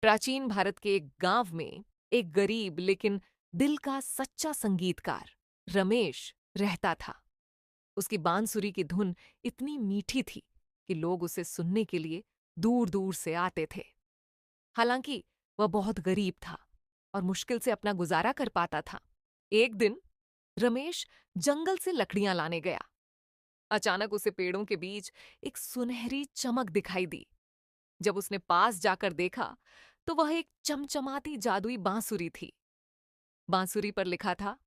प्राचीन भारत के एक गांव में एक गरीब लेकिन दिल का सच्चा संगीतकार रमेश रहता था। उसकी बांसुरी की धुन इतनी मीठी थी कि लोग उसे सुनने के लिए दूर दूर से आते थे। हालांकि वह बहुत गरीब था और मुश्किल से अपना गुजारा कर पाता था। एक दिन रमेश जंगल से लकड़ियां लाने गया। अचानक उसे पेड़ों के बीच एक सुनहरी चमक दिखाई दी। जब उसने पास जाकर देखा तो वह एक चमचमाती जादुई बांसुरी थी। बांसुरी पर लिखा था,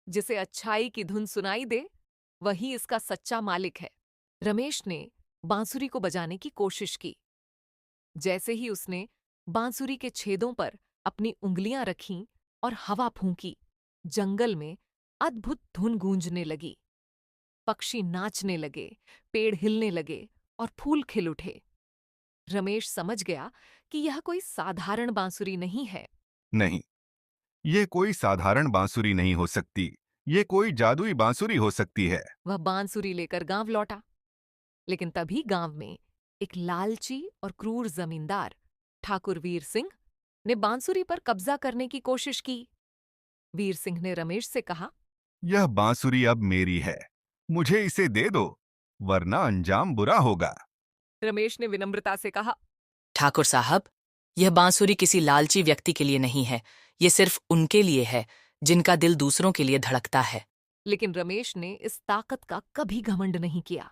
जिसे अच्छाई की धुन सुनाई दे वही इसका सच्चा मालिक है। रमेश ने बांसुरी को बजाने की कोशिश की। जैसे ही उसने बांसुरी के छेदों पर अपनी उंगलियां रखीं और हवा फूंकी, जंगल में अद्भुत धुन गूंजने लगी। पक्षी नाचने लगे, पेड़ हिलने लगे और फूल खिल उठे। रमेश समझ गया कि यह कोई साधारण बांसुरी नहीं है। नहीं, ये कोई साधारण बांसुरी नहीं हो सकती। ये कोई जादुई बांसुरी हो सकती है। वह बांसुरी लेकर गांव लौटा। लेकिन तभी गांव में एक लालची और क्रूर जमींदार ठाकुर वीर सिंह ने बांसुरी पर कब्जा करने की कोशिश की। वीर सिंह ने रमेश से कहा, यह बांसुरी अब मेरी है। मुझे इसे दे दो, वरना अंजाम बुरा होगा। रमेश ने विनम्रता से कहा, ठाकुर साहब, यह बांसुरी किसी लालची व्यक्ति के लिए नहीं है। ये सिर्फ उनके लिए है जिनका दिल दूसरों के लिए धड़कता है। लेकिन रमेश ने इस ताकत का कभी घमंड नहीं किया।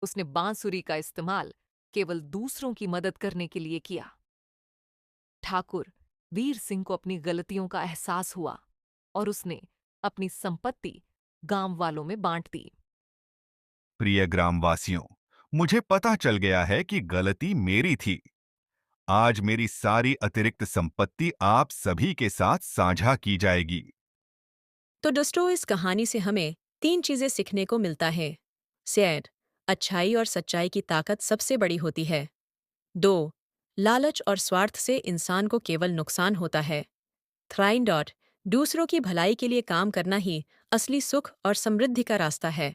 उसने बांसुरी का इस्तेमाल केवल दूसरों की मदद करने के लिए किया। ठाकुर वीर सिंह को अपनी गलतियों का एहसास हुआ और उसने अपनी संपत्ति गांव वालों में बांट दी। प्रिय ग्रामवासियों, मुझे पता चल गया है कि गलती मेरी थी। आज मेरी सारी अतिरिक्त संपत्ति आप सभी के साथ साझा की जाएगी। तो दोस्तों, इस कहानी से हमें 3 चीजें सीखने को मिलता है। सैड, अच्छाई और सच्चाई की ताकत सबसे बड़ी होती है। 2, लालच और स्वार्थ से इंसान को केवल नुकसान होता है। थ्राइन डॉट, दूसरों की भलाई के लिए काम करना ही असली सुख और समृद्धि का रास्ता है।